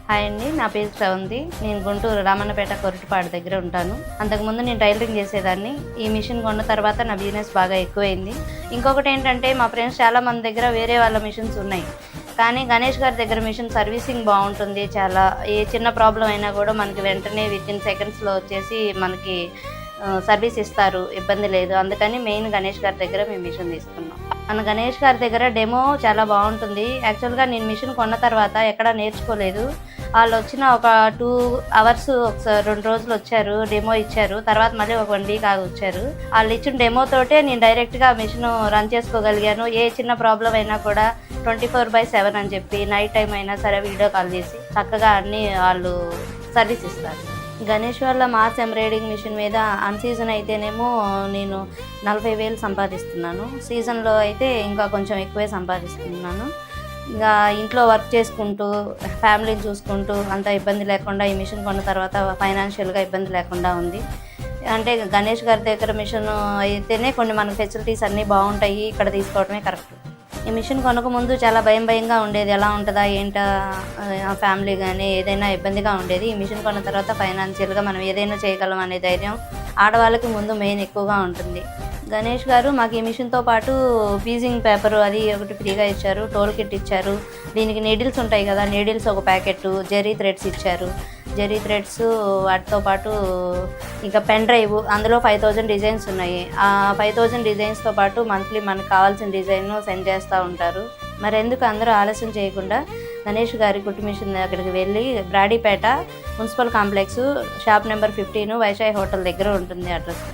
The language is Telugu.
హాయ్ అండి, నా పేరు శ్రవంతి. నేను గుంటూరు రామన్నపేట కొరటిపాడు దగ్గర ఉంటాను. అంతకుముందు నేను టైలరింగ్ చేసేదాన్ని. ఈ మిషన్ కొన్న తర్వాత నా బిజినెస్ బాగా ఎక్కువైంది. ఇంకొకటి ఏంటంటే, మా ఫ్రెండ్స్ చాలా మంది దగ్గర వేరే వాళ్ళ మిషన్స్ ఉన్నాయి. కానీ గణేష్ గారి దగ్గర మిషన్ సర్వీసింగ్ బాగుంటుంది. చాలా ఏ చిన్న ప్రాబ్లం అయినా కూడా మనకి వెంటనే వితిన్ సెకండ్స్లో వచ్చేసి మనకి సర్వీస్ ఇస్తారు, ఇబ్బంది లేదు. అందుకని మెయిన్ గణేష్ గారి దగ్గర మేము మిషన్ తీసుకున్నాం. మన గణేష్ గారి దగ్గర డెమో చాలా బాగుంటుంది. యాక్చువల్గా నేను మిషన్ కొన్న తర్వాత ఎక్కడా నేర్చుకోలేదు. వాళ్ళు వచ్చిన ఒక 2 hours ఒకసారి 2 రోజులు వచ్చారు, డెమో ఇచ్చారు. తర్వాత మళ్ళీ ఒక 1 week ఆగి వచ్చారు. వాళ్ళు ఇచ్చిన డెమోతోటే నేను డైరెక్ట్గా మిషన్ రన్ చేసుకోగలిగాను. ఏ చిన్న ప్రాబ్లం అయినా కూడా 24/7 అని చెప్పి నైట్ టైం అయినా సరే వీడియో కాల్ చేసి చక్కగా అన్నీ వాళ్ళు సర్వీస్ ఇస్తారు. గణేష్ వాళ్ళ మాస్ ఎంబ్రాయిడింగ్ మిషన్ మీద అన్ సీజన్ అయితేనేమో నేను 40,000 సంపాదిస్తున్నాను. సీజన్లో అయితే ఇంకా కొంచెం ఎక్కువే సంపాదిస్తున్నాను. ఇంకా ఇంట్లో వర్క్ చేసుకుంటూ ఫ్యామిలీని చూసుకుంటూ అంత ఇబ్బంది లేకుండా ఈ మిషన్ కొన్న తర్వాత ఫైనాన్షియల్గా ఇబ్బంది లేకుండా ఉంది. అంటే గణేష్ గారి దగ్గర మిషన్ అయితేనే కొన్ని మనకు ఫెసిలిటీస్ అన్నీ బాగుంటాయి. ఇక్కడ తీసుకోవడమే కరెక్ట్. ఈ మిషన్ కొనక ముందు చాలా భయంగా ఉండేది. ఎలా ఉంటుందా ఏంటా ఫ్యామిలీ కానీ ఏదైనా ఇబ్బందిగా ఉండేది. ఈ మిషన్ కొన్న తర్వాత ఫైనాన్షియల్గా మనం ఏదైనా చేయగలం అనే ధైర్యం ఆడవాళ్ళకి ముందు మెయిన్ ఎక్కువగా ఉంటుంది. గణేష్ గారు మాకు ఈ మిషన్తో పాటు పీజింగ్ పేపరు అది ఒకటి ఫ్రీగా ఇచ్చారు, టోల్ కిట్ ఇచ్చారు. దీనికి నీడిల్స్ ఉంటాయి కదా, నీడిల్స్ ఒక ప్యాకెట్, జెరీ థ్రెడ్స్ ఇచ్చారు. జెరీ థ్రెడ్స్ వాటితో పాటు ఇంకా పెన్ డ్రైవ్, అందులో 5,000 డిజైన్స్ ఉన్నాయి. ఆ 5,000 డిజైన్స్తో పాటు మంత్లీ మనకు కావాల్సిన డిజైన్ సెండ్ చేస్తూ ఉంటారు. మరి ఎందుకు అందరూ ఆలస్యం చేయకుండా గణేష్ గారి కుట్టు మిషన్ అక్కడికి వెళ్ళి Brodipet municipal complex shop number 15 వైషాయ్ హోటల్ దగ్గర ఉంటుంది అడ్రస్.